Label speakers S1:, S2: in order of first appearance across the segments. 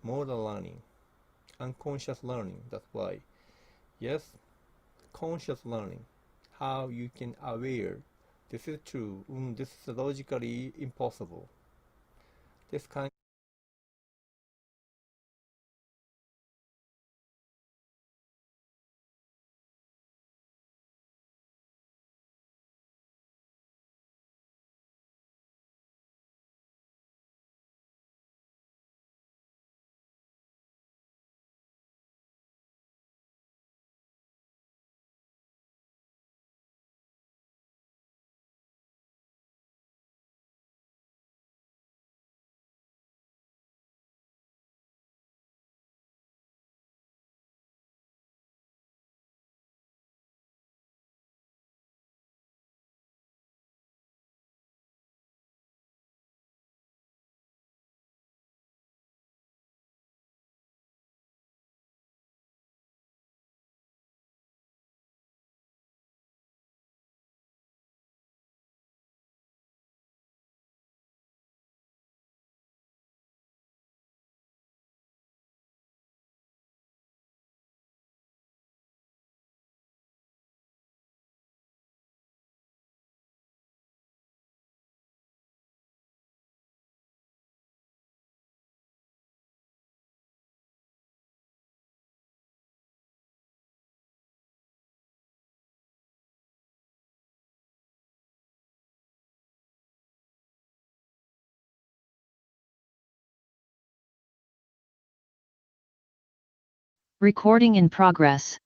S1: modal learning, unconscious learning. That's why. Yes, conscious learning. How you can aware. This is true. This is logically impossible. This kind.
S2: Recording in progress.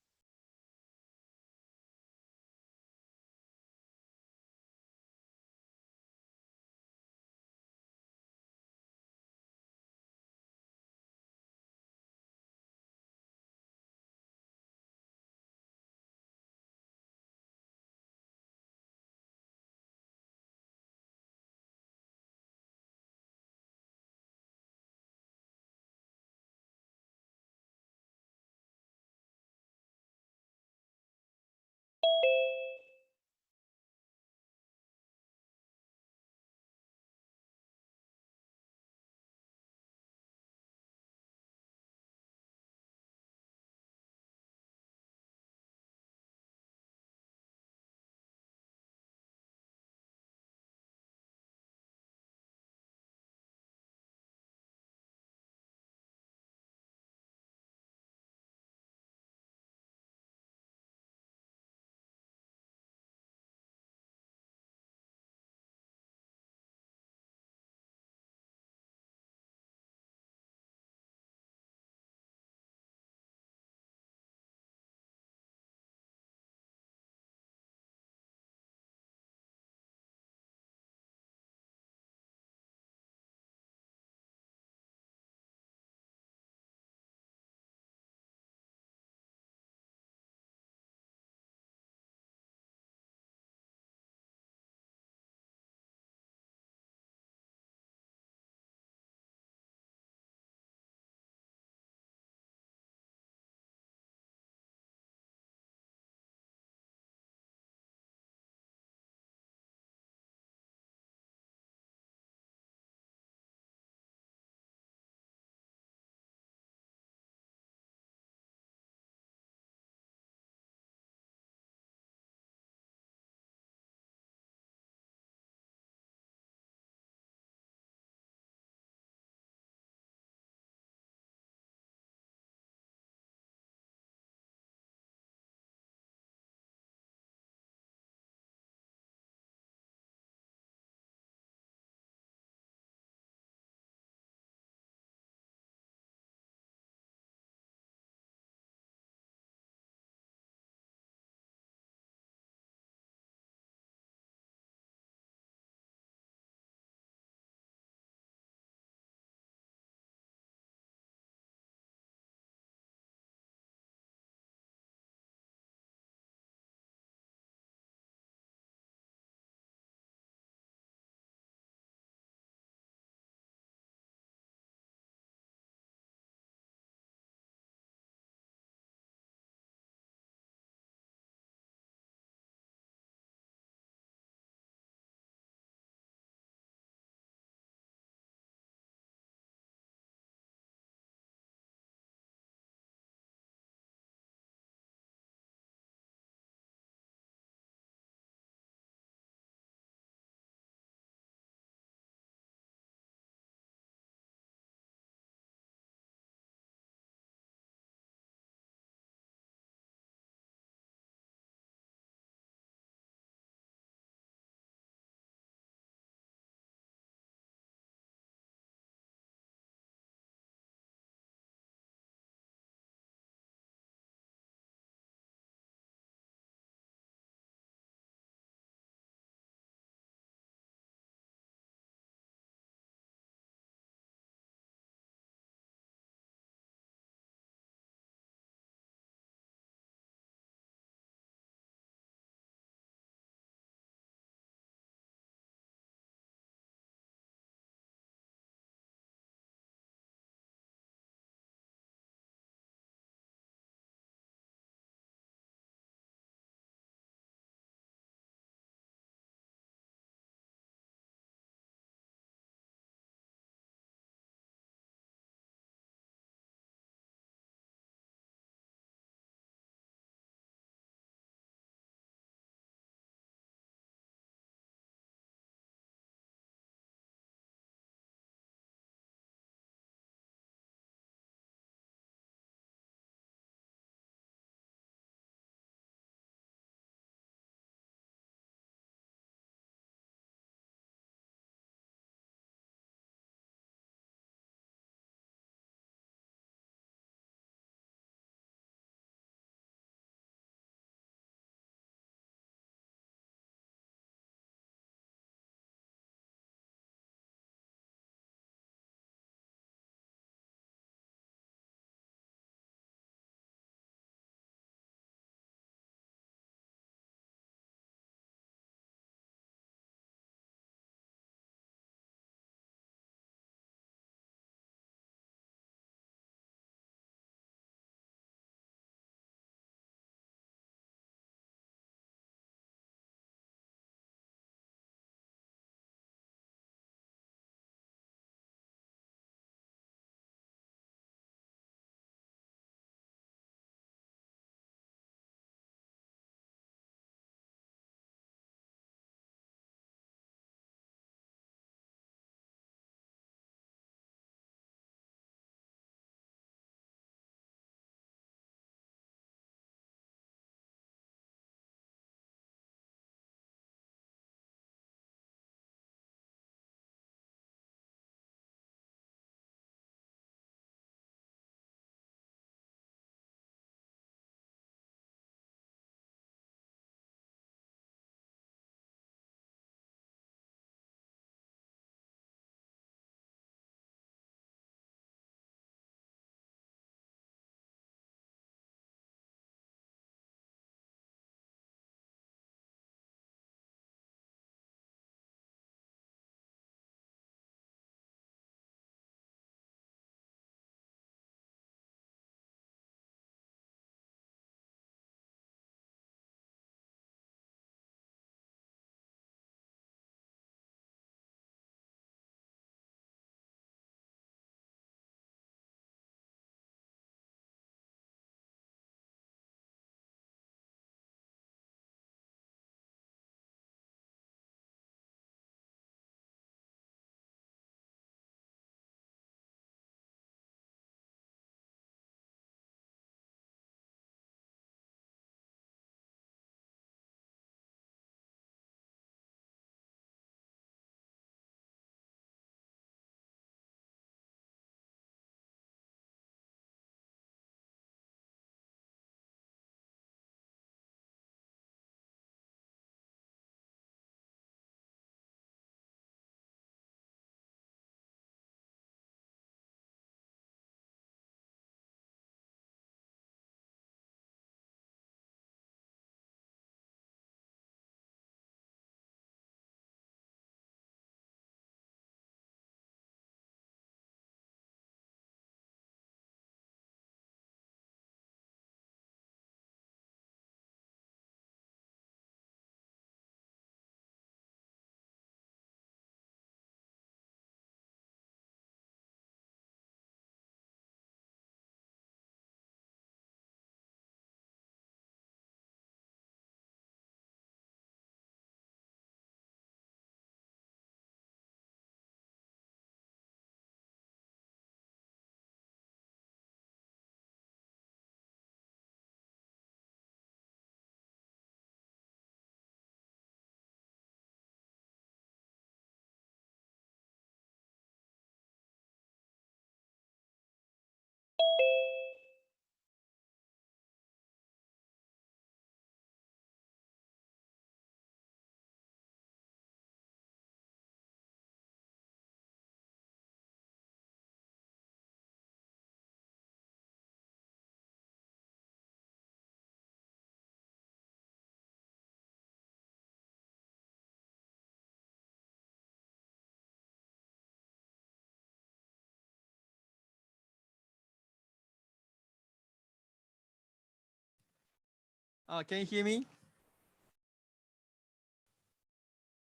S1: Can you hear me?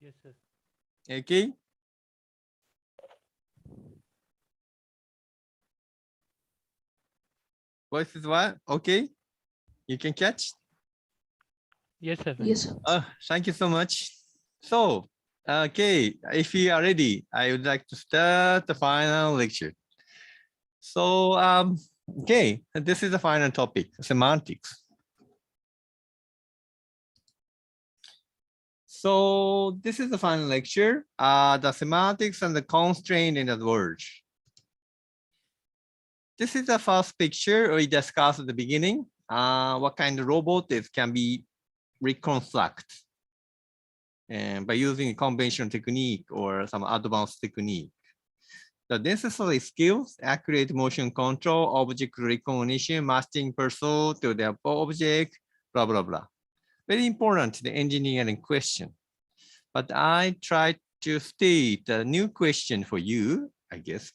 S3: Yes, sir.
S1: Okay. Voice is what? Okay. You can catch?
S3: Yes, sir.
S4: Yes, sir.
S1: Thank you so much. So, okay, if you are ready, I would like to start the final lecture. So, okay, this is the final topic, semantics. So this is the final lecture, the semantics and the constraint in the words. This is the first picture we discussed at the beginning. What kind of robot it can be reconstructed and by using a conventional technique or some advanced technique. The necessary skills, accurate motion control, object recognition, matching person to the object, blah, blah, blah. Very important, the engineering question. But I tried to state a new question for you, I guess.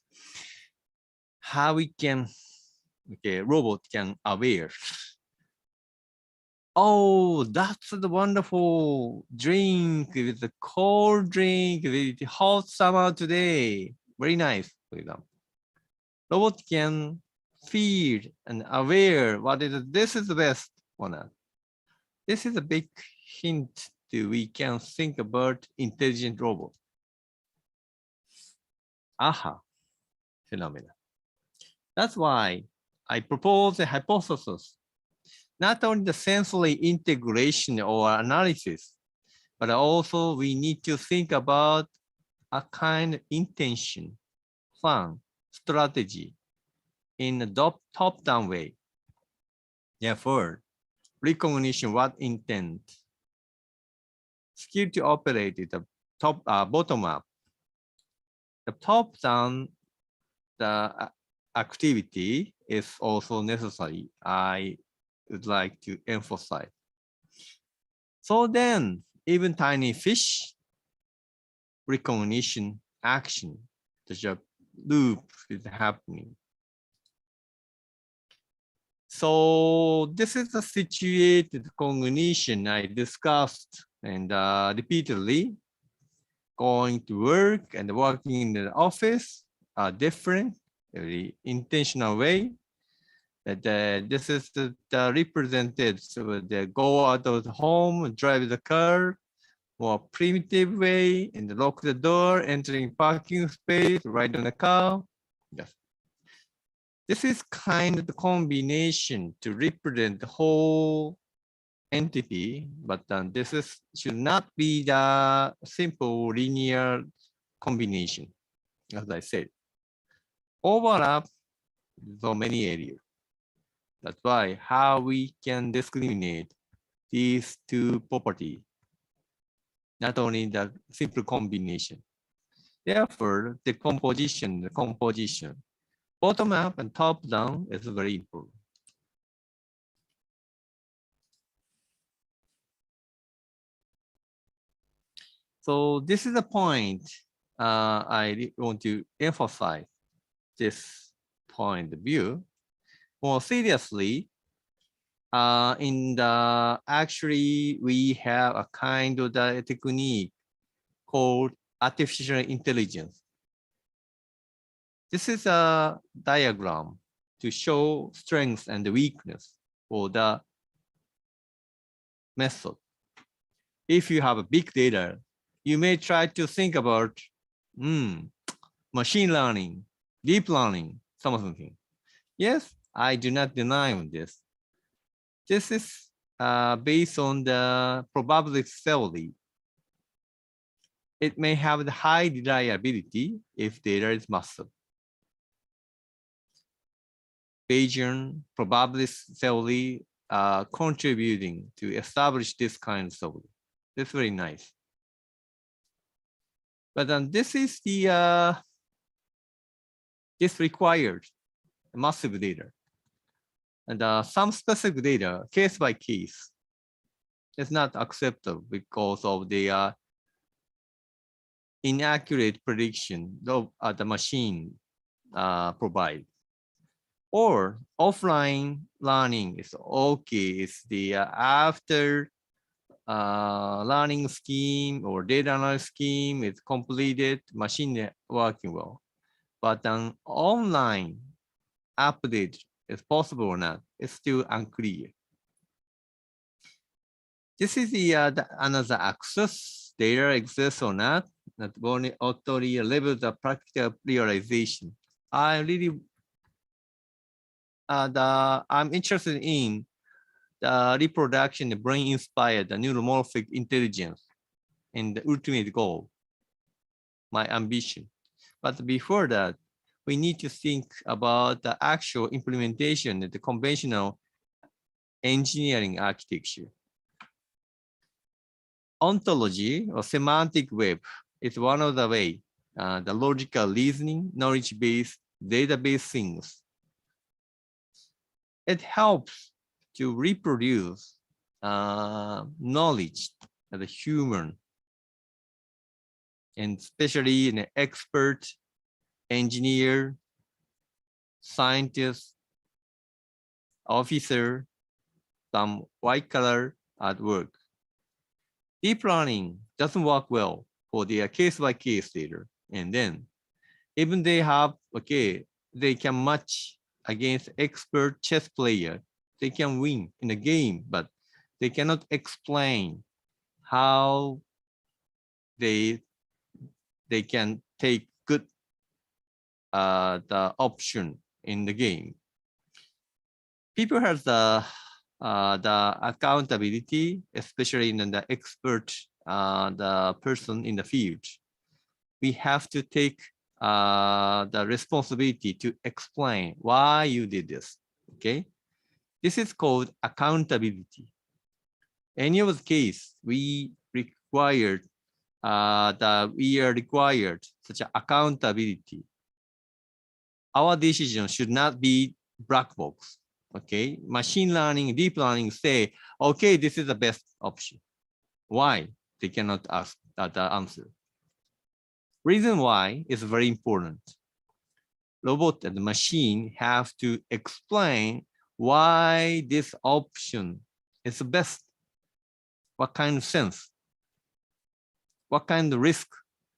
S1: How we can, okay, robot can aware. Oh, that's the wonderful drink with the cold drink with the hot summer today. Very nice, for example. Robot can feel and aware what is this is the best or not. This is a big hint that we can think about intelligent robot. Aha phenomena. That's why I propose a hypothesis. Not only the sensory integration or analysis, but also we need to think about a kind of intention, plan, strategy in a top-down way. Therefore, recognition what intent, skill to operate it, the bottom up. The top-down, the activity is also necessary. I would like to emphasize. So then, even tiny fish, recognition, action, the loop is happening. So this is a situated cognition I discussed and repeatedly. Going to work and working in the office are different, very intentional way. That this is the represented, so they go out of the home, drive the car, more primitive way, and lock the door, entering parking space, ride on the car. Yes. This is kind of the combination to represent the whole entity, but this is should not be the simple linear combination, as I said. Overlap so many areas. That's why how we can discriminate these two properties, not only the simple combination. Therefore, the composition, bottom up and top down is very important. So this is a point I want to emphasize this point of view. More seriously, actually we have a kind of the technique called artificial intelligence. This is a diagram to show strength and weakness for the method. If you have a big data, you may try to think about machine learning, deep learning, something. Yes, I do not deny on this. This is based on the probability theory. It may have the high reliability if data is massive. Bayesian probability theory contributing to establish this kind of theory. That's very nice. But then this is the this requires massive data. And some specific data, case by case, is not acceptable because of the inaccurate prediction of the machine provides. Or offline learning is okay. It's the after learning scheme or data analysis scheme is completed, machine working well. But an online update is possible or not, it's still unclear. This is the another access. Data exists or not, not only authority level the practical realization. I really I'm interested in the reproduction, the brain inspired, the neuromorphic intelligence, and the ultimate goal, my ambition. But before that, we need to think about the actual implementation of the conventional engineering architecture. Ontology or semantic web is one of the way, the logical reasoning, knowledge-based, database things. It helps to reproduce knowledge of the human, and especially an expert, engineer, scientist, officer, some white collar at work. Deep learning doesn't work well for their case-by-case data. And then even they have, okay, they can match against expert chess player. They can win in a game, but they cannot explain how they can take good the option in the game. People have the accountability, especially in the expert, the person in the field. We have to take the responsibility to explain why you did this. Okay, this is called accountability. Any of the case, we are required such accountability. Our decision should not be black box. Okay, machine learning, deep learning say, okay, this is the best option. Why? They cannot ask that answer. Reason why is very important. Robot and machine have to explain why this option is the best. What kind of sense? What kind of risk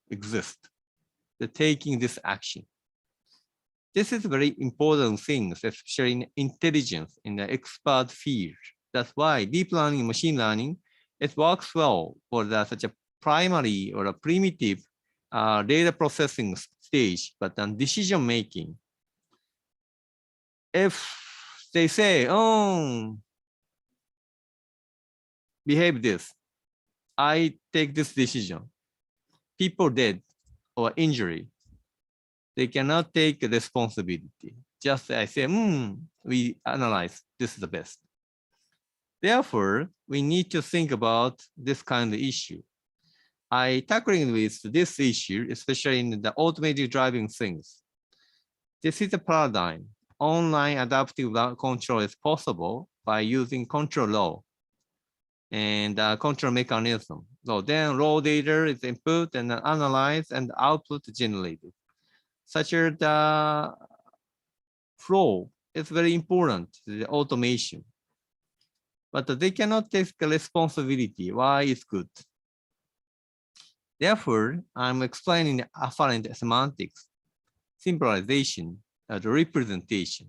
S1: exists to taking this action? This is a very important thing, especially in intelligence in the expert field. That's why deep learning, machine learning, it works well for such a primary or a primitive data processing stage, but on decision making, if they say, oh, behave this, I take this decision, people dead or injury, they cannot take responsibility. Just I say, we analyze, this is the best. Therefore, we need to think about this kind of issue. I tackling with this issue, especially in the automated driving things. This is a paradigm. Online adaptive control is possible by using control law and control mechanism. So then raw data is input and analyzed and output generated. Such as the flow is very important, the automation. But they cannot take responsibility. Why it's good? Therefore, I'm explaining afferent semantics, symbolization, the representation.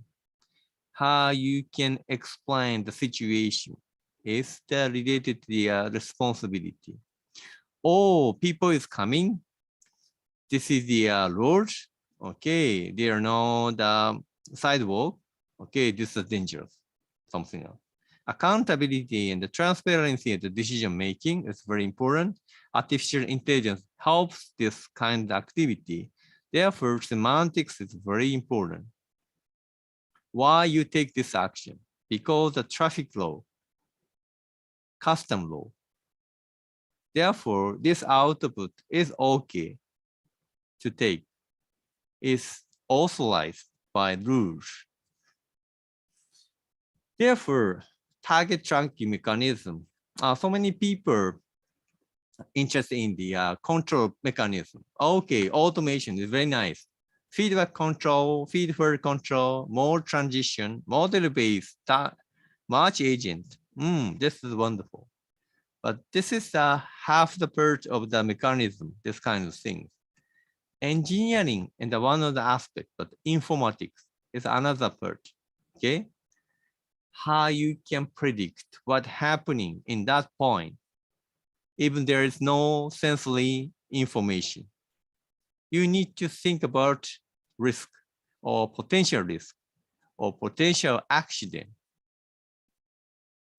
S1: How you can explain the situation is related to the responsibility. Oh, people is coming. This is the road. Okay, they are not the sidewalk. Okay, this is dangerous. Something else. Accountability and the transparency of the decision making is very important. Artificial intelligence helps this kind of activity. Therefore, semantics is very important. Why you take this action? Because the traffic law, custom law. Therefore, this output is okay to take, is authorized by rules. Therefore, target tracking mechanism. So many people interested in the control mechanism. Okay, automation is very nice. feedback control, feedforward control, more transition, model-based, March agent. This is wonderful. But this is half the part of the mechanism, this kind of things. Engineering is one of the aspects, but informatics is another part, okay? How you can predict what's happening in that point, even there is no sensory information. You need to think about risk or potential accident.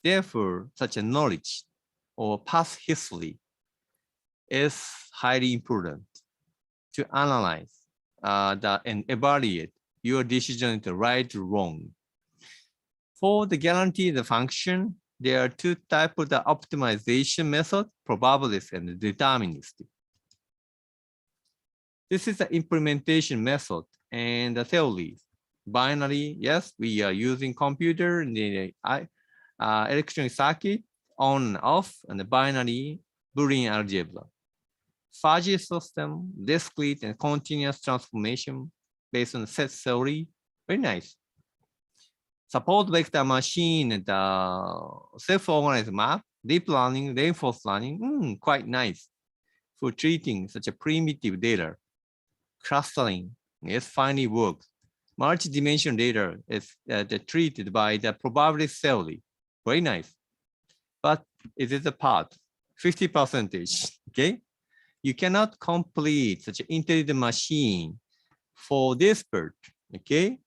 S1: Therefore, such a knowledge or past history is highly important to analyze and evaluate your decision to right or wrong. For the guaranteed function, there are two types of the optimization method, probabilistic and deterministic. This is the implementation method and the theory. Binary, yes, we are using computer in the electronic circuit, on and off, and the binary Boolean algebra. Fuzzy system, discrete and continuous transformation based on set theory, very nice. Support vector machine, the self-organized map, deep learning, reinforced learning, quite nice for treating such a primitive data. Clustering, yes, finally works. Multi-dimensional data is treated by the probability theory, very nice. But it is a part, 50%, okay? You cannot complete such an intelligent machine for this part, okay?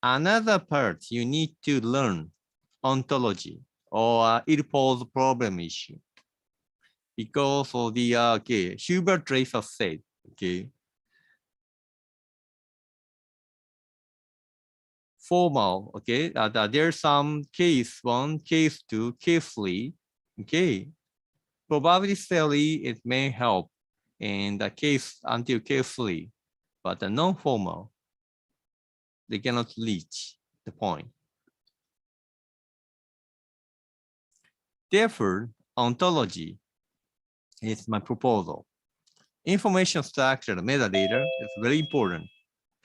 S1: Another part, you need to learn ontology or ill-posed problem issue. Because of the, Hubert Dreyfus said, okay, formal, okay, there's some case 1, case 2, case 3, okay. Probability theory, it may help in the case until case 3, but the non-formal, they cannot reach the point. Therefore, ontology is my proposal. Information structure metadata is very important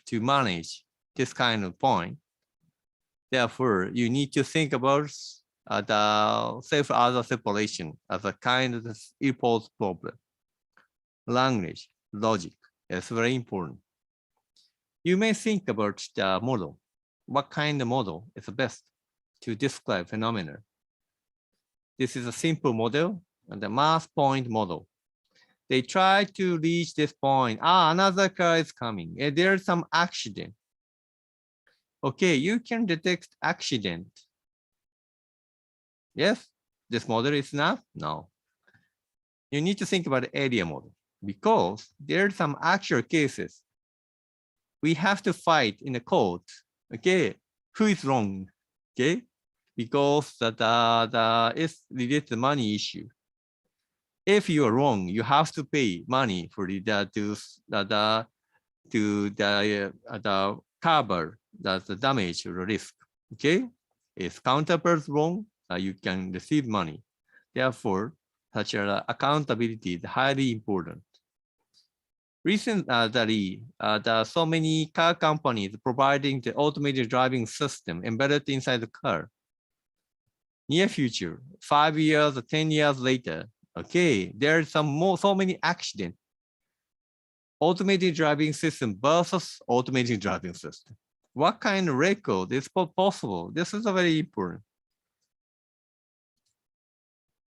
S1: to manage this kind of point. Therefore, you need to think about the self-other separation as a kind of equals problem. Language, logic is very important. You may think about the model. What kind of model is the best to describe phenomena? This is a simple model and the mass point model. They try to reach this point. Another car is coming. There's some accident. Okay, you can detect accident. Yes, this model is enough? No. You need to think about the area model because there are some actual cases. We have to fight in the court, okay, who is wrong, okay, because it's related to money issue. If you are wrong, you have to pay money for the cover the damage or risk, okay? If counterpart wrong, you can receive money. Therefore, such accountability is highly important. Recently, so many car companies providing the automated driving system embedded inside the car. Near future, 5 years or 10 years later, okay, there's so many accidents. Automated driving system versus automated driving system. What kind of record is possible? This is very important.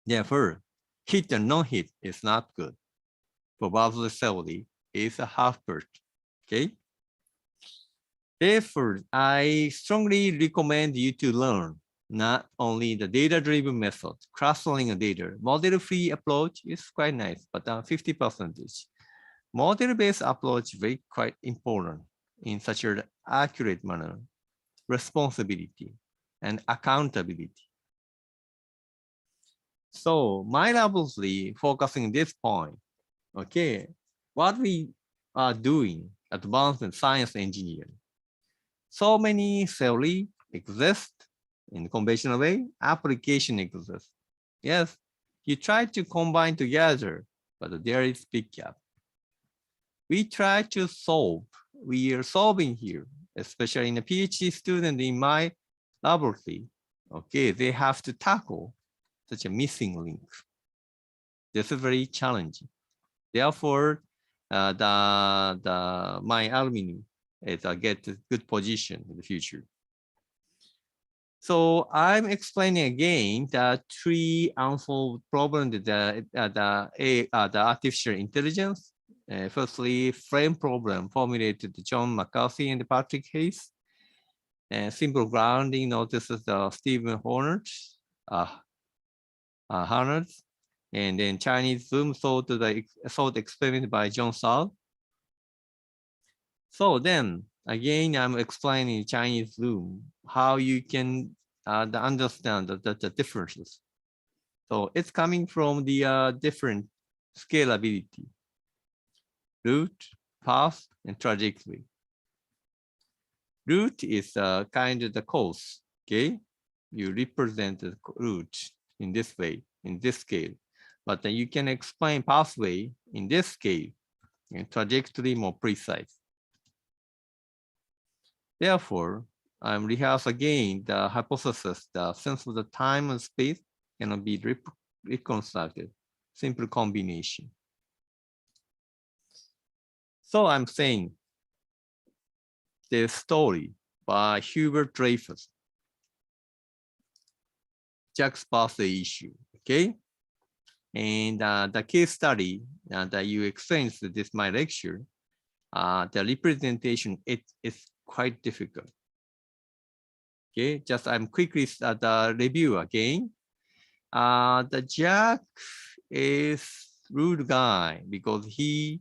S1: Therefore, hit and non-hit is not good. Probability theory is a half part, okay? Therefore, I strongly recommend you to learn not only the data-driven method, clustering data, model-free approach is quite nice, but 50%. Model-based approach is quite important in such an accurate manner, responsibility, and accountability. So mindlessly focusing this point, okay, what we are doing, advanced science engineering. So many theory exist in conventional way, application exists. Yes, you try to combine together, but there is big gap. We try to solve we are solving here, especially in a PhD student in my laboratory. Okay, they have to tackle such a missing link. This is very challenging. Therefore, my alumni is get a good position in the future. So I'm explaining again the three unsolved problems the artificial intelligence. Firstly, frame problem formulated John McCarthy and Patrick Hayes. Simple grounding notices Stephen Horner, and then Chinese Zoom thought experiment by John Saul. So then again, I'm explaining Chinese Zoom, how you can understand the differences. So it's coming from the different scalability, route, path, and trajectory. Route is kind of the course, okay? You represent the route in this way, in this scale. But then you can explain pathway in this scale, and trajectory more precise. Therefore, I'm rehearse again the hypothesis, the sense of the time and space cannot be reconstructed, simple combination. So I'm saying the story by Hubert Dreyfus, Jack's birthday issue, okay? And the case study that you experienced this my lecture, the representation, it is quite difficult. Okay, just I'm quickly at the review again. The Jack is rude guy because he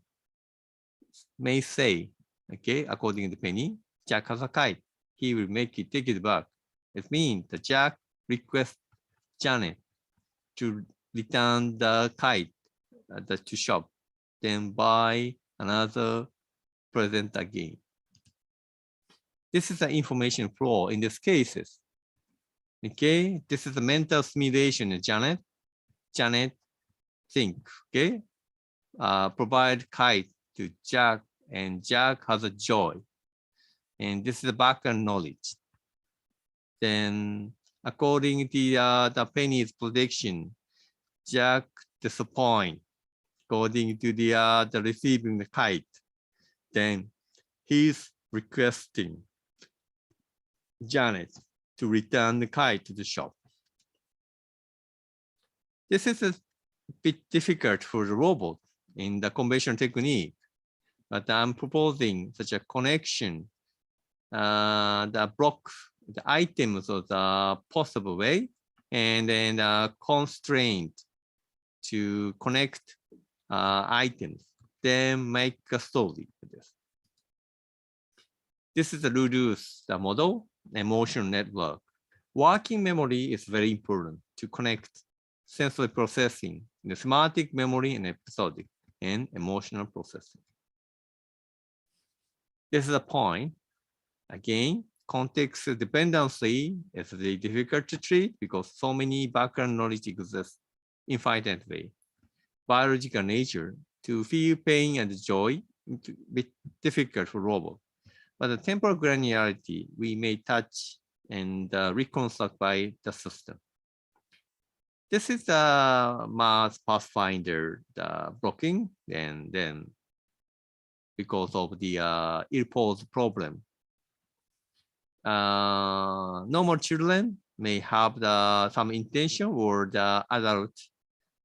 S1: may say, okay, according to Penny, Jack has a kite. He will make it, take it back. It means the Jack requests Janet to return the kite to shop, then buy another present again. This is the information flow in these cases. Okay, this is a mental simulation, Janet. Janet think, okay? Provide kite to Jack, and Jack has a joy. And this is the background knowledge. Then according to the Penny's prediction, Jack disappoint according to the receiving the kite. Then he's requesting Janet to return the kite to the shop. This is a bit difficult for the robot in the conventional technique, but I'm proposing such a connection that block the items of the possible way, and then constraint to connect items, then make a story for this. This is the reduce the model, emotional network. Working memory is very important to connect sensory processing, the semantic memory and episodic and emotional processing. This is a point. Again, context dependency is very difficult to treat because so many background knowledge exists infinitely. Biological nature, to feel pain and joy, it's a bit difficult for robot. But the temporal granularity, we may touch and reconstruct by the system. This is the Mars Pathfinder the blocking, and then because of the ill-posed problem. Normal children may have some intention, or the adult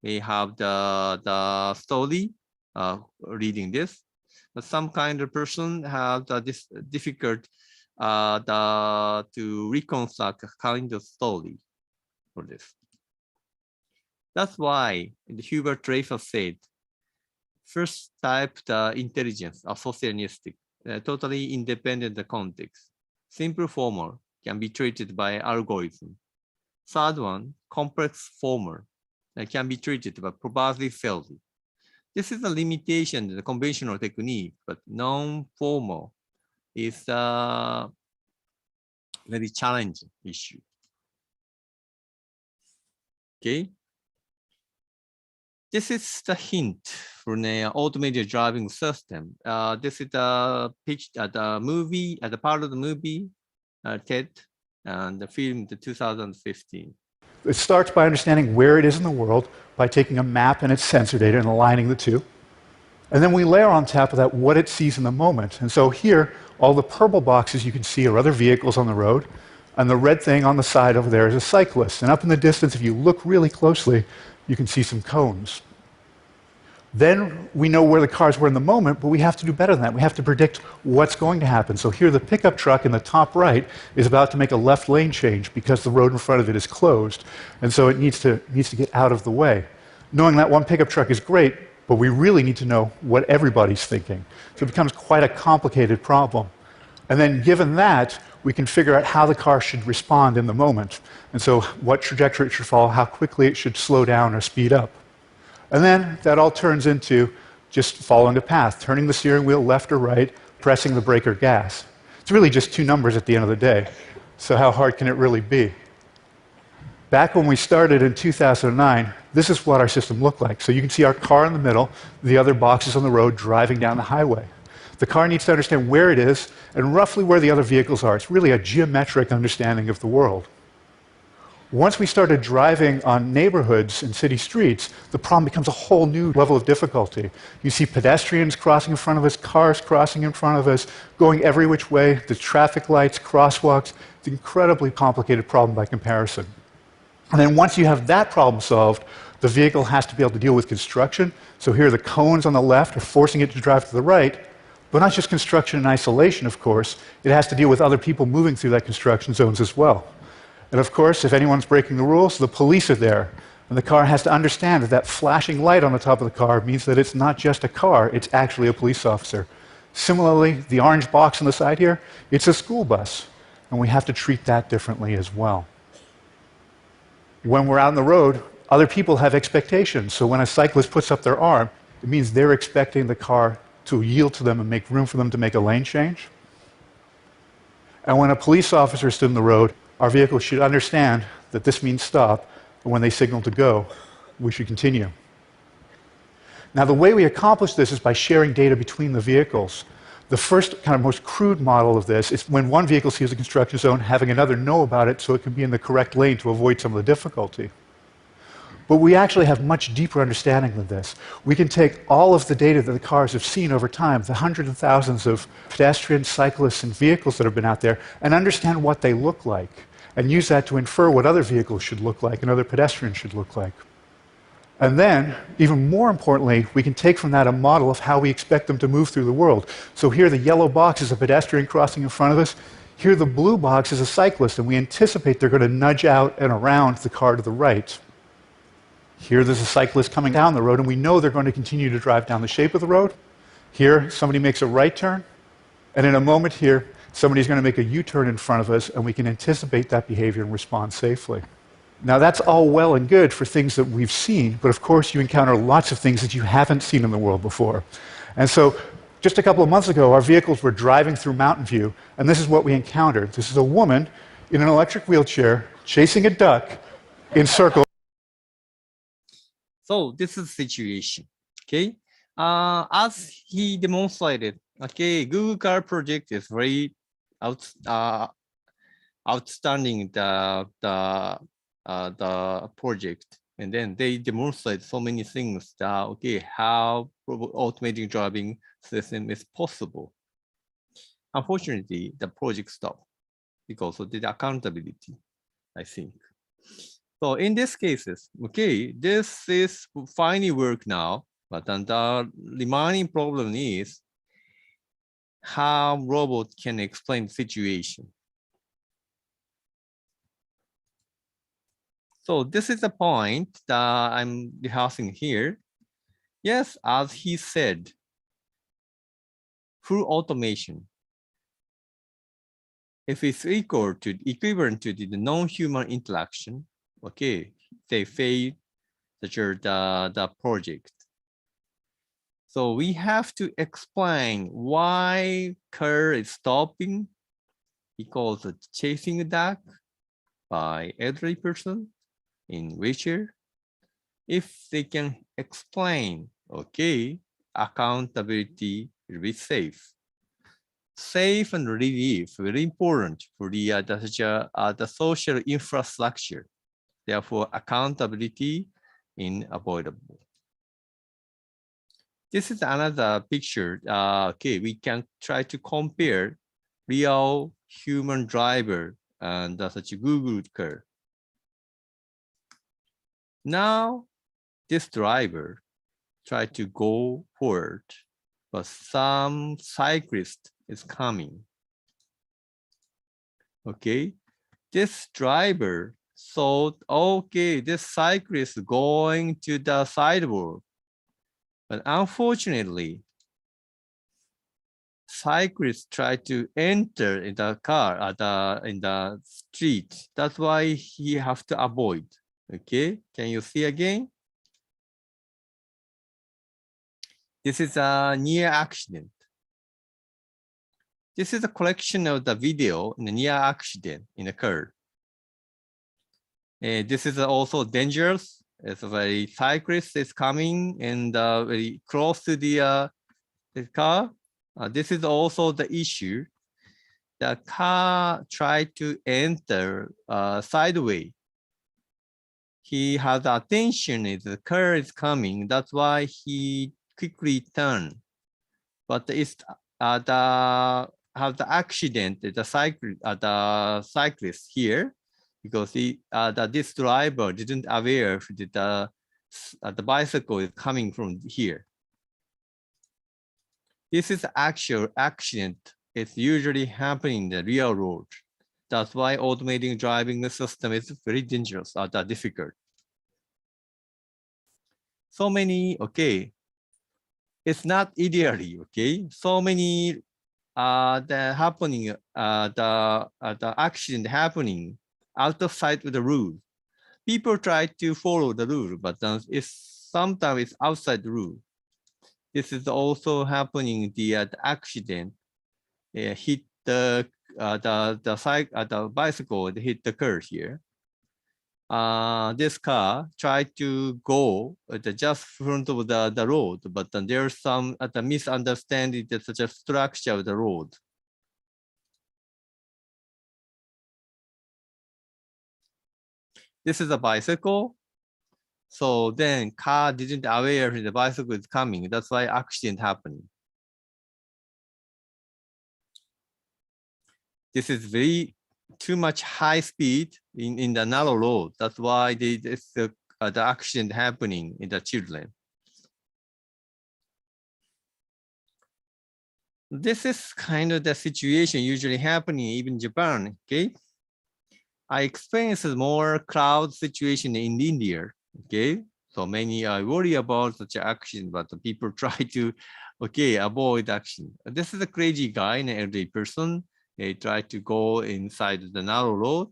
S1: may have the story reading this, but some kind of person have this difficult to reconstruct a kind of story for this. That's why Hubert Dreyfus said, first type the intelligence, associationistic, totally independent of context. Simple former can be treated by algorithm. Third one, complex former can be treated by probability theory. This is a limitation of the conventional technique, but non-formal is a very challenging issue. Okay. this is the hint for an automated driving system. This is the pitch at the movie, at the part of the movie, TED, and the film, the 2015.
S4: It starts by understanding where it is in the world by taking a map and its sensor data and aligning the two. And then we layer on top of that what it sees in the moment. And so here, all the purple boxes you can see are other vehicles on the road, and the red thing on the side over there is a cyclist. And up in the distance, if you look really closely, you can see some cones. Then we know where the cars were in the moment, but we have to do better than that. We have to predict what's going to happen. So here, the pickup truck in the top right is about to make a left lane change because the road in front of it is closed. And so it needs to get out of the way. Knowing that one pickup truck is great, but we really need to know what everybody's thinking. So it becomes quite a complicated problem. And then given that, we can figure out how the car should respond in the moment. And so what trajectory it should follow, how quickly it should slow down or speed up. And then that all turns into just following a path, turning the steering wheel left or right, pressing the brake or gas. It's really just two numbers at the end of the day. So how hard can it really be? Back when we started in 2009, this is what our system looked like. So you can see our car in the middle, the other boxes on the road driving down the highway. The car needs to understand where it is and roughly where the other vehicles are. It's really a geometric understanding of the world. Once we started driving on neighborhoods and city streets, the problem becomes a whole new level of difficulty. You see pedestrians crossing in front of us, cars crossing in front of us, going every which way, the traffic lights, crosswalks. It's an incredibly complicated problem by comparison. And then once you have that problem solved, the vehicle has to be able to deal with construction. So here the cones on the left are forcing it to drive to the right, but not just construction in isolation, of course. It has to deal with other people moving through that construction zones as well. And of course, if anyone's breaking the rules, the police are there. And the car has to understand that that flashing light on the top of the car means that it's not just a car, it's actually a police officer. Similarly, the orange box on the side here, it's a school bus. And we have to treat that differently as well. When we're out on the road, other people have expectations. So when a cyclist puts up their arm, it means they're expecting the car to yield to them and make room for them to make a lane change. And when a police officer stood in the road, our vehicle should understand that this means stop, and when they signal to go, we should continue. Now, the way we accomplish this is by sharing data between the vehicles. The first kind of most crude model of this is when one vehicle sees a construction zone, having another know about it so it can be in the correct lane to avoid some of the difficulty. But we actually have much deeper understanding than this. We can take all of the data that the cars have seen over time, the hundreds of thousands of pedestrians, cyclists, and vehicles that have been out there, and understand what they look like, and use that to infer what other vehicles should look like and other pedestrians should look like. And then, even more importantly, we can take from that a model of how we expect them to move through the world. So here the yellow box is a pedestrian crossing in front of us. Here the blue box is a cyclist, and we anticipate they're going to nudge out and around the car to the right. Here there's a cyclist coming down the road, and we know they're going to continue to drive down the shape of the road. Here, somebody makes a right turn, and in a moment here, somebody's going to make a U-turn in front of us, and we can anticipate that behavior and respond safely. Now, that's all well and good for things that we've seen, but of course you encounter lots of things that you haven't seen in the world before. And so, just a couple of months ago, our vehicles were driving through Mountain View, and this is what we encountered. This is a woman in an electric wheelchair chasing a duck in circles.
S1: So this is the situation, okay? As he demonstrated, okay, Google Car project is very outstanding, the project. And then they demonstrate so many things that, okay, how automated driving system is possible. Unfortunately, the project stopped because of the accountability, I think. So in these cases, okay, this is finally work now, but then the remaining problem is how robot can explain the situation. So this is the point that I'm rehearsing here. Yes, as he said, full automation, if it's equivalent to the non-human interaction, okay, they fail the project. So we have to explain why car is stopping because of chasing a duck by elderly person in wheelchair. If they can explain, okay, accountability will be safe. Safe and relief, very important for the social infrastructure. Therefore, accountability unavoidable. This is another picture. Okay, we can try to compare real human driver and such a Google car. Now, this driver try to go forward, but some cyclist is coming. Okay, this driver thought, okay, this cyclist going to the sidewalk, but unfortunately, cyclists try to enter in the car in the street. That's why he have to avoid. Okay, can you see again? This is a near accident. This is a collection of the video in a near accident in a car. This is also dangerous. It's a very cyclist is coming and very close to the car. This is also the issue. The car tried to enter sideways. He has attention is the car is coming. That's why he quickly turned. But it's the accident the cyclist here because this driver didn't aware that the bicycle is coming from here. This is actual accident. It's usually happening in the real road. That's why automating driving system is very dangerous or difficult. So many, okay. It's not ideally, okay. So many the happening, the accident happening out of sight of the rule. People try to follow the rule, but sometimes it's outside the rule. This is also happening. The accident hit the bicycle hit the curb here. This car tried to go just front of the road, but then there's some misunderstanding that such a structure of the road. This is a bicycle. So then car didn't aware the bicycle is coming. That's why accident happening. This is very too much high speed in the narrow road. That's why the accident happening in the children. This is kind of the situation usually happening even in Japan, okay? I experienced more crowd situation in India, okay? So many I worry about such action, but the people try to, okay, avoid action. This is a crazy guy, an elderly person. They try to go inside the narrow road.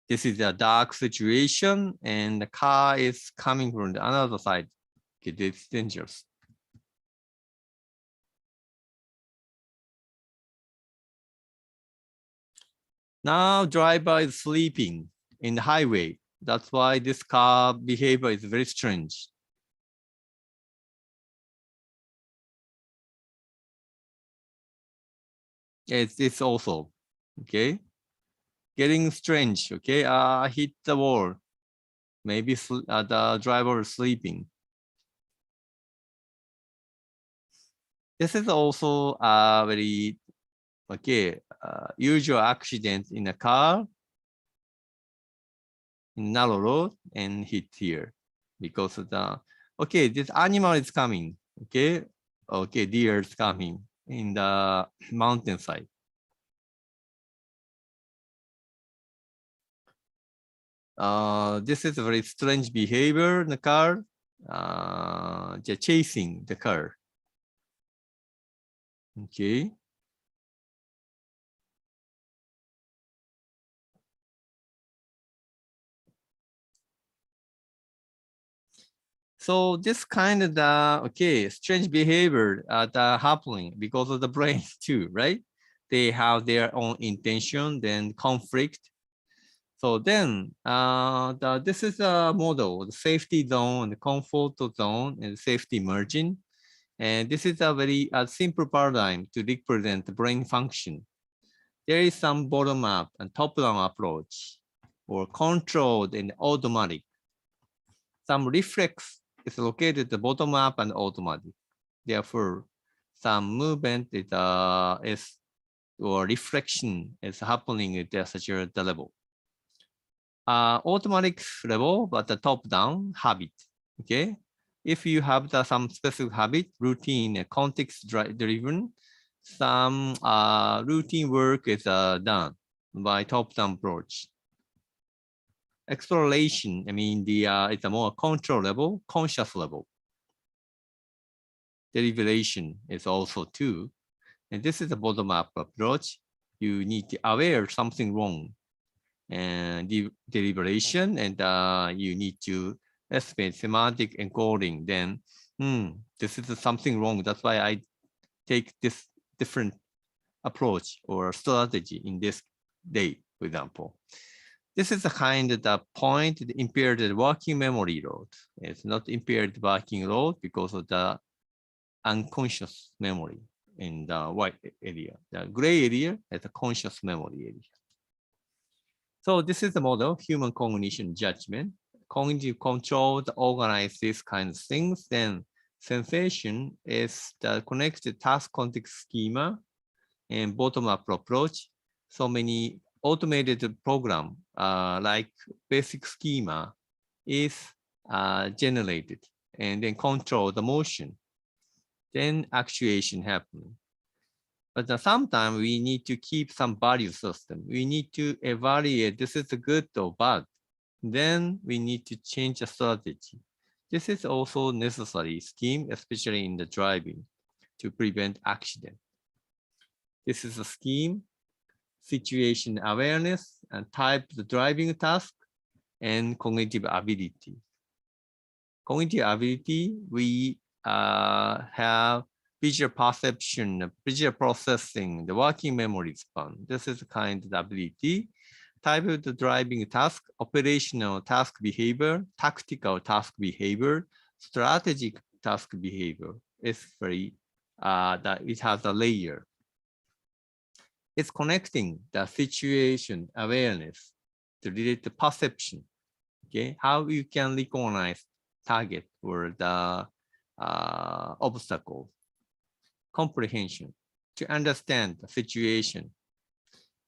S1: This is a dark situation and the car is coming from the another side. Okay, it's dangerous. Now driver is sleeping in the highway. That's why this car behavior is very strange. It's also, okay? Getting strange, okay? Hit the wall. Maybe the driver is sleeping. This is also a very, okay, usual accident in a car, in narrow road and hit here because of the, okay, this animal is coming, okay? Okay, deer is coming in the mountainside. This is a very strange behavior in the car. They're chasing the car. Okay. So this kind of the, okay, strange behavior happening because of the brain too, right? they have their own intention, then conflict. So then this is a model, the safety zone, the comfort zone, and safety margin. And this is a very simple paradigm to represent the brain function. There is some bottom-up and top-down approach, or controlled and automatic. Some reflex is located at the bottom-up and automatic. Therefore, some movement is or reflection is happening at such a level. Automatic level, but the top-down habit. Okay, if you have some specific habit, routine, context-driven, some routine work is done by top-down approach. Exploration, I mean, it's a more control level, conscious level. Deliberation is also too. And this is a bottom-up approach. You need to aware something wrong. And deliberation, and you need to estimate semantic encoding. Then, this is something wrong. That's why I take this different approach or strategy in this day, for example. This is a kind of the point, the impaired working memory load. It's not impaired working load because of the unconscious memory in the white area. The gray area is a conscious memory area. So this is the model, human cognition judgment. Cognitive control to organize these kinds of things. Then sensation is the connected task context schema and bottom-up approach. So many automated program like basic schema is generated and then control the motion. Then actuation happens. But sometimes we need to keep some value system. We need to evaluate this is good or bad. Then we need to change the strategy. This is also necessary scheme, especially in the driving, to prevent accident. This is a scheme, situation awareness, and type the driving task, and cognitive ability. Cognitive ability, we have visual perception, visual processing, the working memory span. This is the kind of ability. Type of the driving task, operational task behavior, tactical task behavior, strategic task behavior. It's very, that it has a layer. It's connecting the situation awareness to relate to perception. Okay, how you can recognize target or the obstacle. Comprehension, to understand the situation.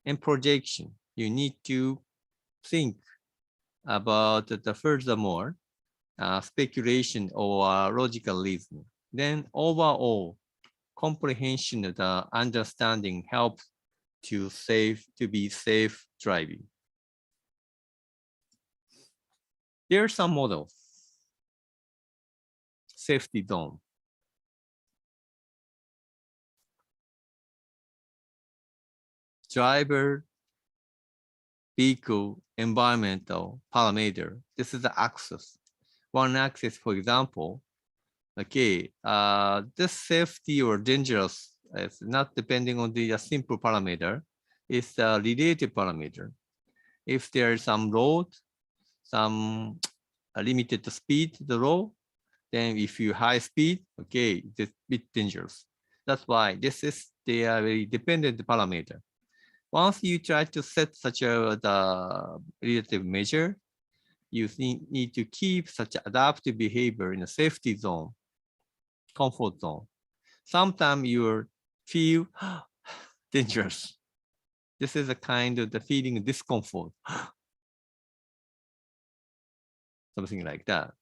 S1: And projection, you need to think about the furthermore speculation or logical reasoning. Then overall comprehension of the understanding helps to be safe driving. There are some models. Safety zone. Driver, vehicle, environmental parameter. This is the axis. One axis, for example, okay, this safety or dangerous is not depending on the simple parameter. It's the related parameter. If there is some road, some limited speed, the road, then if you high speed, okay, it's a bit dangerous. That's why they are very dependent parameter. Once you try to set such a relative measure, you need to keep such adaptive behavior in a safety zone, comfort zone. Sometimes you feel dangerous. This is a kind of the feeling of discomfort, something like that.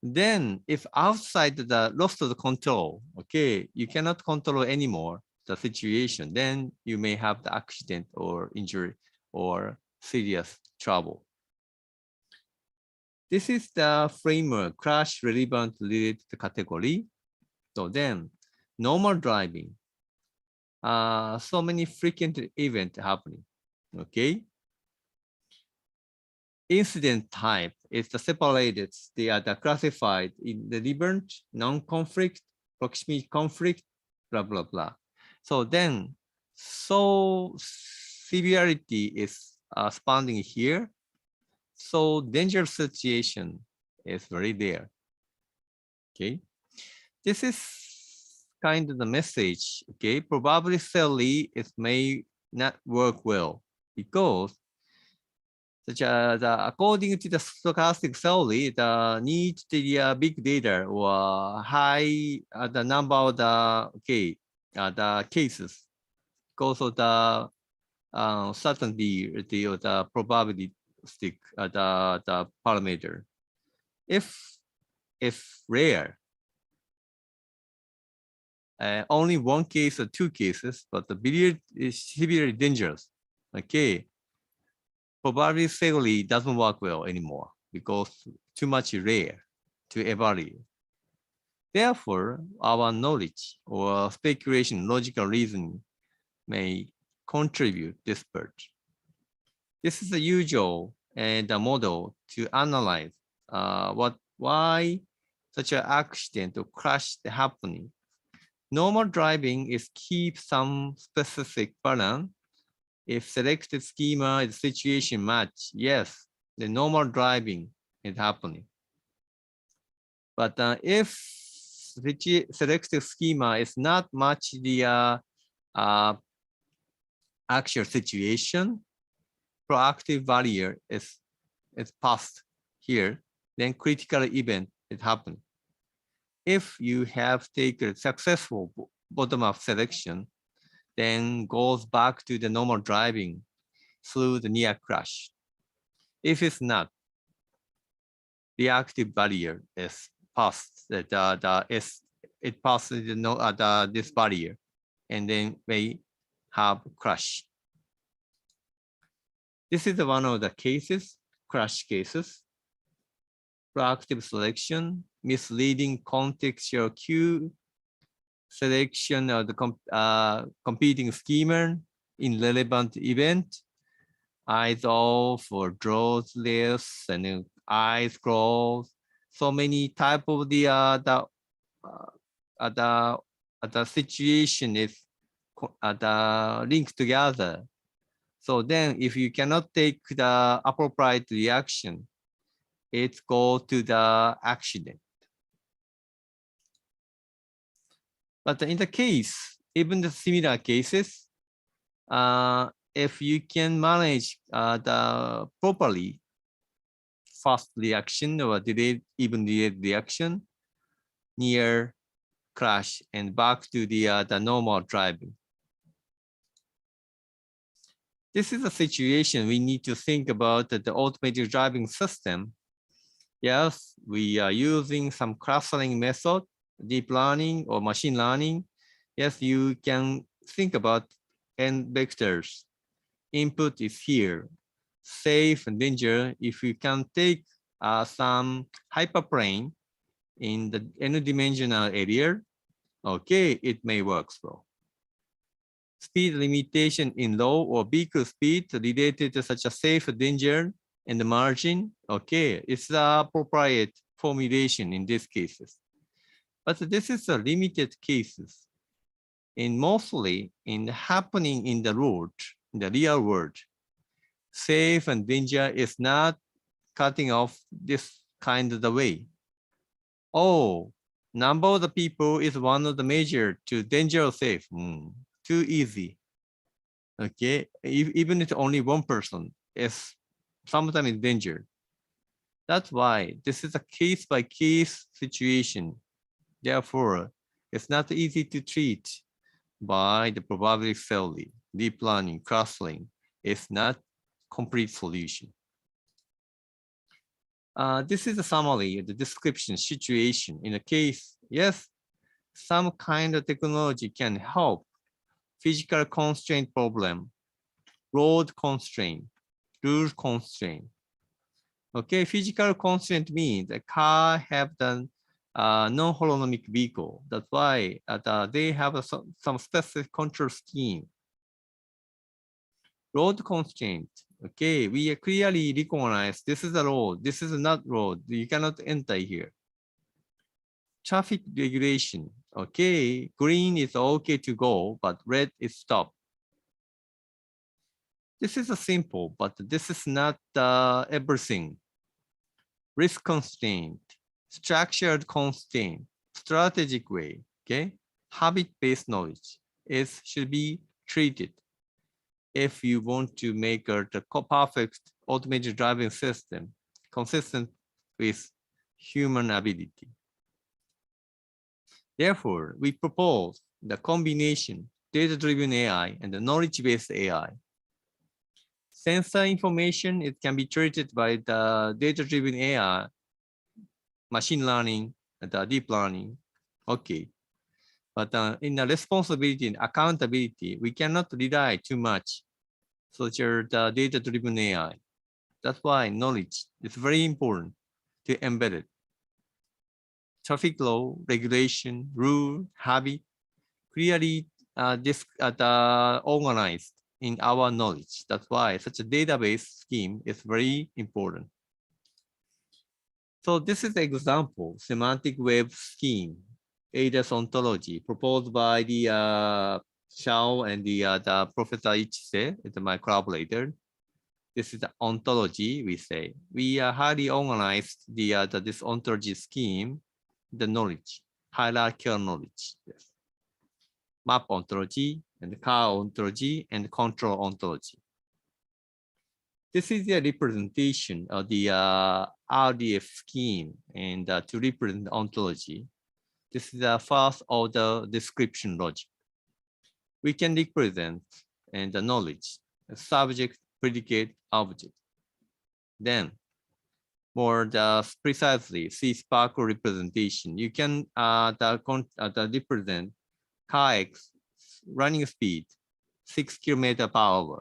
S1: Then if outside the loss of the control, okay, you cannot control anymore the situation, then you may have the accident or injury or serious trouble. This is the framework, crash relevant related category. So then normal driving, so many frequent events happening, okay? Incident type is the separated, they are classified in the relevant, non-conflict, proximity conflict, blah, blah, blah. So then So severity is expanding here. So dangerous situation is very there. Okay. This is kind of the message. Okay. Probably sadly, it may not work well because such as according to the stochastic theory, the need the big data or high the number of the cases because of the certainty the probabilistic the parameter. If rare, only one case or two cases, but the billiard is severely dangerous. Okay, probability theory doesn't work well anymore because too much rare to evaluate. Therefore, our knowledge or speculation, logical reasoning may contribute this part. This is the usual and the model to analyze why such an accident or crash is happening. Normal driving is keep some specific pattern. If selected schema is situation match, yes, the normal driving is happening. But if the selected schema is not match the actual situation, proactive barrier is passed here, then critical event is happening. If you have taken successful bottom-up selection, then goes back to the normal driving through the near crash. If it's not, the active barrier is passed. It passes this barrier, and then may have crash. This is one of the cases, crash cases. Proactive selection, misleading contextual cue, selection of the competing schema in relevant event, eyes off or draws less and eyes closed. So many type of the situation is linked together. So then if you cannot take the appropriate reaction, it goes to the accident. But in the case, even the similar cases, if you can manage the properly fast reaction or even delayed reaction near crash and back to the normal driving. This is a situation we need to think about the automated driving system. Yes, we are using some clustering method, deep learning or machine learning. Yes, you can think about n vectors. Input is here. Safe and danger, if you can take some hyperplane in the n-dimensional area, okay, it may work well. Speed limitation in low or vehicle speed related to such a safe danger and the margin, okay, it's the appropriate formulation in these cases. But this is a limited cases. And mostly in happening in the road, in the real world, safe and danger is not cutting off this kind of the way. Oh, number of the people is one of the measure to danger or safe. Too easy. Okay, even if only one person is sometimes in danger. That's why this is a case by case situation. Therefore, it's not easy to treat by the probability theory. Deep learning, clustering is not complete solution. This is a summary of the description situation. In a case, yes, some kind of technology can help physical constraint problem, road constraint, rule constraint. Okay, physical constraint means a car have the non-holonomic vehicle. That's why they have some specific control scheme. Road constraint. Okay, we clearly recognize this is a road, this is not road. You cannot enter here. Traffic regulation. Okay, green is okay to go, but red is stop. This is a simple, but this is not everything. Risk constraint, structured constraint, strategic way, okay? Habit-based knowledge should be treated if you want to make a perfect automated driving system consistent with human ability. Therefore, we propose the combination data-driven AI and the knowledge-based AI. Sensor information, it can be treated by the data-driven AI, machine learning, the deep learning. Okay. But in the responsibility and accountability, we cannot rely too much such as the data-driven AI. That's why knowledge is very important to embed it. Traffic law, regulation, rule, habit, clearly organized in our knowledge. That's why such a database scheme is very important. So this is the example, semantic web scheme, ADAS ontology proposed by the Xiao and the Professor Ichise, my collaborator. This is the ontology, we say. We highly organized this ontology scheme, the knowledge, hierarchical knowledge. Yes. Map ontology, and car ontology, and control ontology. This is a representation of the RDF scheme, and to represent the ontology, this is the first order description logic. We can represent and the knowledge, subject, predicate, object. Then, more precisely, see sparkle representation. You can represent car X running speed 6 km/h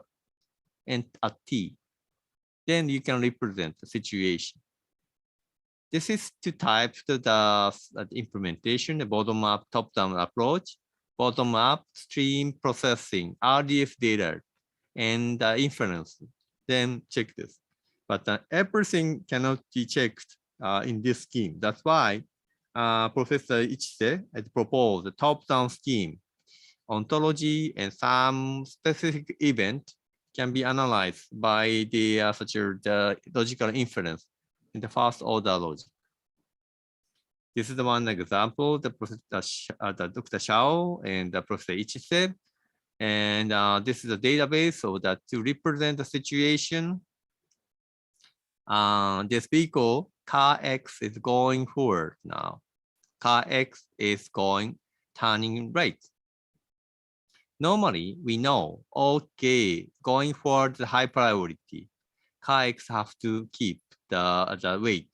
S1: and at T. Then you can represent the situation. This is to type the implementation, the bottom-up, top-down approach, bottom-up stream processing, RDF data, and inference. Then check this. But everything cannot be checked in this scheme. That's why Professor Ichise had proposed the top-down scheme. Ontology and some specific event can be analyzed by the such as the logical inference in the first order logic. This is the one example, the Dr. Xiao and the Professor Ichise. And this is a database so that to represent the situation. This vehicle, car X is going forward now. Car X is turning right. Normally, we know, okay, going forward the high priority, car X have to keep the weight.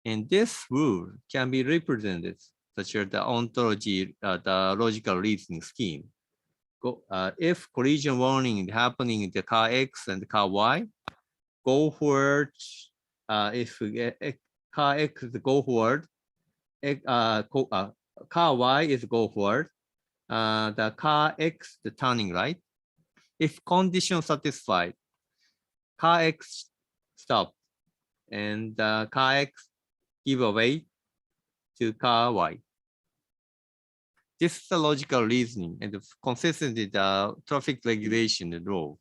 S1: And this rule can be represented such as the ontology, the logical reasoning scheme. If collision warning is happening in the car X and the car Y, go forward. If car X is go forward, car Y is go forward. The car X, the turning right. If condition satisfied, car X stop, and car X give away to car Y. This is the logical reasoning and consistent with the traffic regulation law.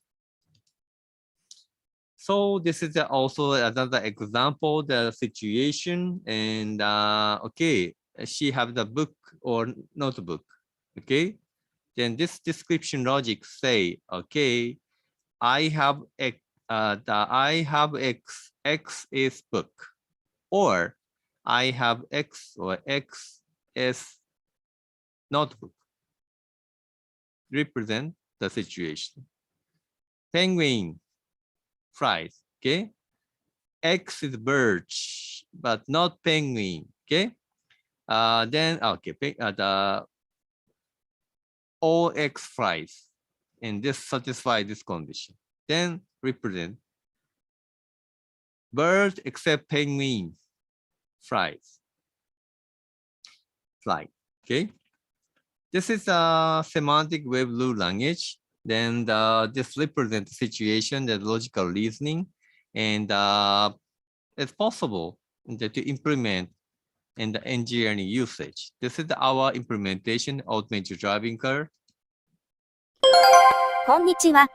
S1: So this is also another example, the situation, and okay, she have the book or notebook. Okay, then this description logic say, okay, I have X, X is book, or I have X or X is notebook. Represent the situation. Penguin fries, okay? X is birch, but not penguin, okay? Then, okay, the all X fries, and this satisfies this condition. Then represent bird except penguin fries. Fly, okay? This is a semantic web rule language. Then this represents the situation, the logical reasoning, and it's possible to implement in the engineering usage. This is our implementation automated driving car.
S5: こんにちは。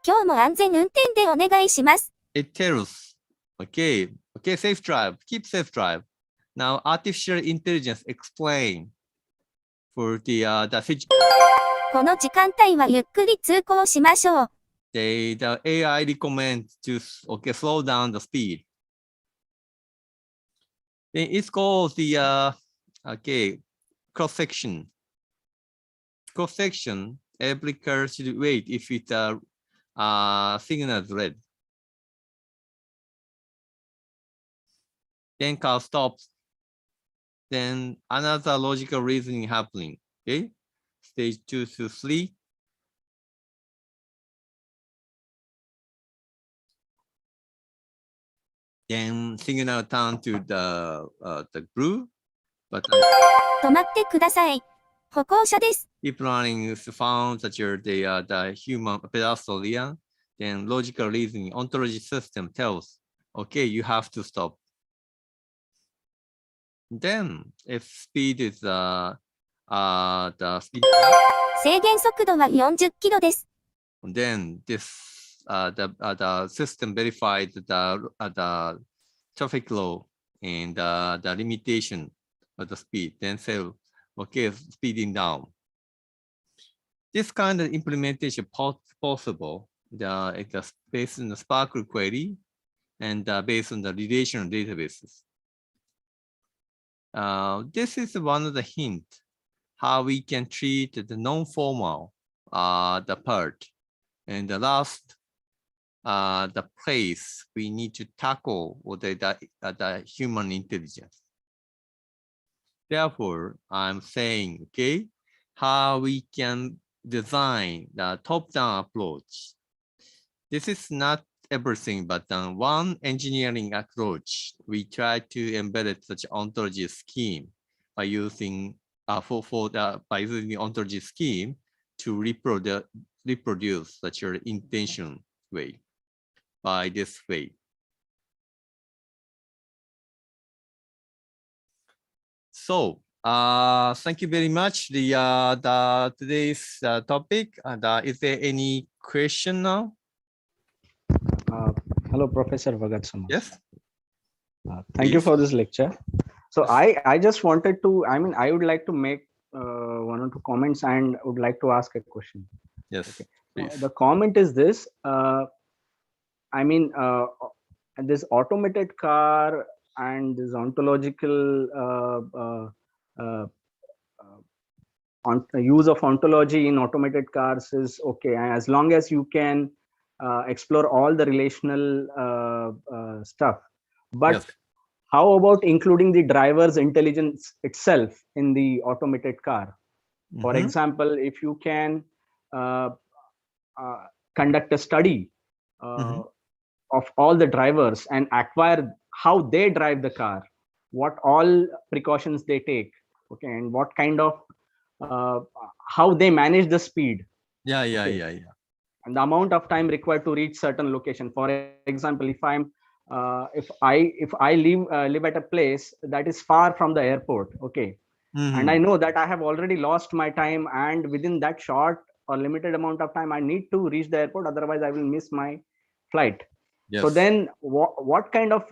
S5: 今日も安全運転でお願いします。
S1: It tells, okay, safe drive, keep safe drive. Now, artificial intelligence explain for the situation.
S5: この時間帯はゆっくり通行しましょう。
S1: The AI recommends to slow down the speed. Then it's called the cross section. Cross section, every car should wait if it signal is red. Then car stops. Then another logical reasoning happening. Okay, stage 2 to 3. Then signal turn to the blue, but
S5: 止まってください。歩行者です。
S1: deep learning is found that you're the human pedestrian. Then logical reasoning ontology system tells, okay, you have to stop. Then if speed is the speed,
S5: 制限速度は40キロです。
S1: then this the system verified the traffic law and the limitation of the speed. Then say, okay, speeding down. This kind of implementation possible. It's based on the Sparkle query and based on the relational databases. This is one of the hints how we can treat the non-formal the part. And the last, the place we need to tackle the human intelligence. Therefore, I'm saying, okay, how we can design the top-down approach. This is not everything, but one engineering approach. We try to embed such ontology scheme by using by using the ontology scheme to reproduce such an intention way by this way. So thank you very much. The today's topic. Is there any question now?
S6: Hello, Professor Bhagat Sama.
S1: Yes.
S6: Thank you for this lecture. So I just wanted to, I would like to make one or two comments and would like to ask a question.
S1: Yes.
S6: Okay. The comment is this. This automated car and this ontological use of ontology in automated cars is okay as long as you can explore all the relational stuff. But
S1: yes.
S6: How about including the driver's intelligence itself in the automated car? For example, if you can conduct a study of all the drivers and acquire how they drive the car, what all precautions they take, okay, and what kind of how they manage the speed.
S1: Yeah.
S6: And the amount of time required to reach certain location. For example, if I live at a place that is far from the airport, okay, and I know that I have already lost my time, and within that short or limited amount of time I need to reach the airport, otherwise I will miss my flight.
S1: Yes.
S6: So then what kind of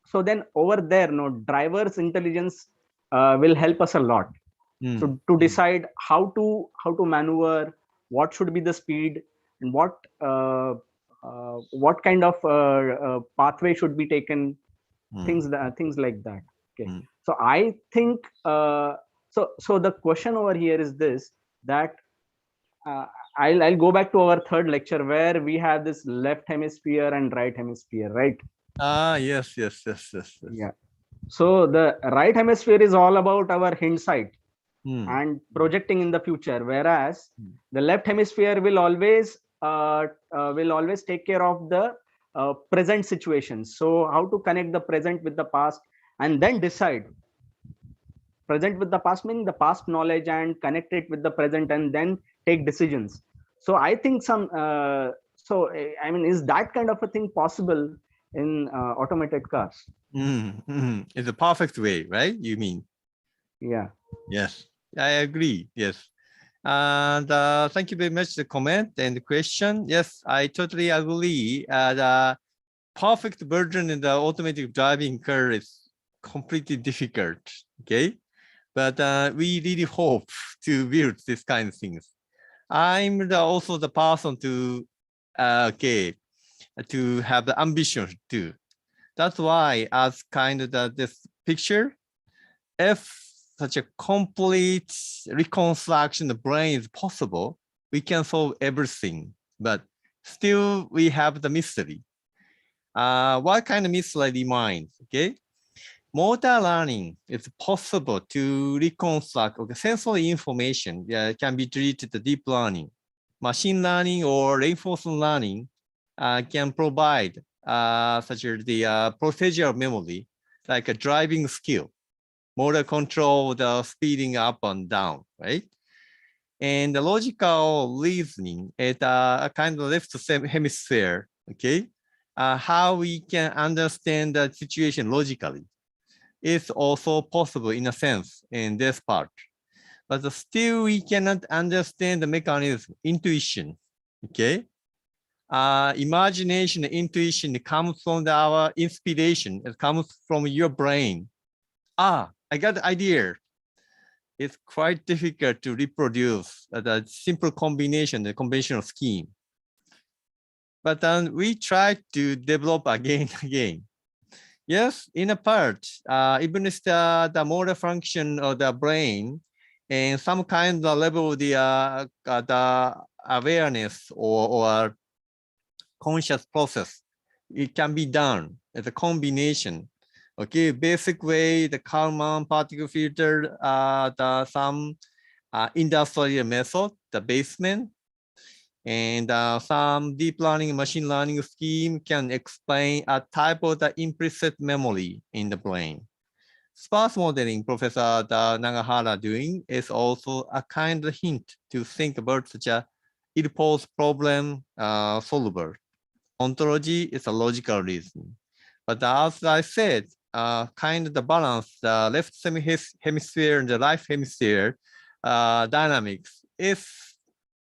S6: so then over there, no, driver's intelligence will help us a lot. So to decide how to maneuver, what should be the speed, and what kind of pathway should be taken, things like that. Okay. So I think so the question over here is this, that I'll go back to our third lecture where we have this left hemisphere and right hemisphere, right?
S1: Yes.
S6: Yeah. So the right hemisphere is all about our hindsight and projecting in the future, whereas the left hemisphere will always take care of the present situations. So how to connect the present with the past and then decide. Present with the past meaning the past knowledge and connect it with the present and then take decisions. So I think some is that kind of a thing possible in automated cars?
S1: It's a perfect way, right? You mean?
S6: Yeah.
S1: Yes, I agree. Yes, And thank you very much for the comment and the question. Yes, I totally agree. The perfect version in the automatic driving car is completely difficult. Okay, but we really hope to build this kind of things. I'm also the person to to have the ambition too. That's why, as kind of this picture, if such a complete reconstruction of the brain is possible, we can solve everything. But still, we have the mystery. What kind of mystery remains? Okay, motor learning is possible to reconstruct sensory information. Can be treated as deep learning. Machine learning or reinforcement learning can provide such as the procedural memory, like a driving skill, motor control, the speeding up and down, right? And the logical reasoning at a kind of left hemisphere, okay? How we can understand the situation logically is also possible in a sense in this part. But still we cannot understand the mechanism, intuition, okay? Imagination, intuition comes from our inspiration. It comes from your brain. I got the idea. It's quite difficult to reproduce the simple combination, the conventional scheme. But then we try to develop again and again. Yes, in a part, even if the motor function of the brain and some kind of level of the awareness or conscious process, it can be done as a combination. Okay, basic way, the Kalman particle filter, some industrial method, the basement, and some deep learning, machine learning scheme can explain a type of the implicit memory in the brain. Sparse modeling Professor Nagahara doing is also a kind of hint to think about such a Ilpose problem solver. Ontology is a logical reason. But as I said, kind of the balance, the left hemisphere and the right hemisphere dynamics is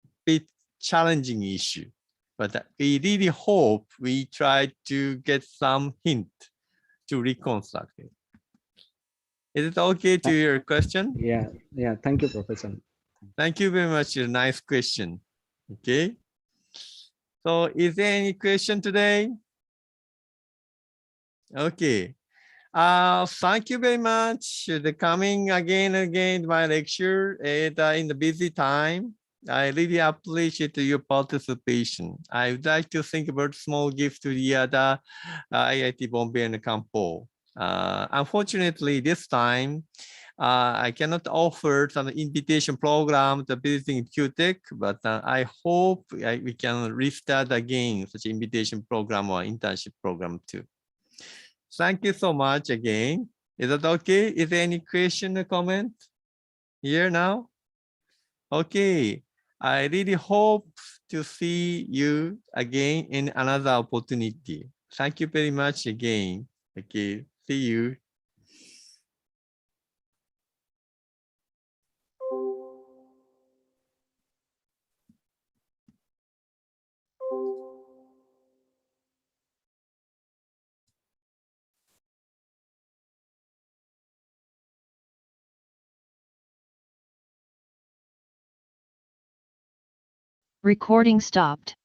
S1: a bit challenging issue. But we really hope we try to get some hint to reconstruct it. Is it okay to your question?
S6: Yeah. Thank you, Professor.
S1: Thank you very much. Your nice question. Okay. So is there any question today? Okay. Thank you very much for coming again and again to my lecture in the busy time. I really appreciate your participation. I would like to think about small gift to the other IIT Bombay and Campo. Unfortunately, this time, I cannot offer some invitation program to visiting QTech, but I hope we can restart again such invitation program or internship program too. Thank you so much again. Is that okay? Is there any question or comment here now? Okay. I really hope to see you again in another opportunity. Thank you very much again. Okay. See you.
S2: Recording stopped.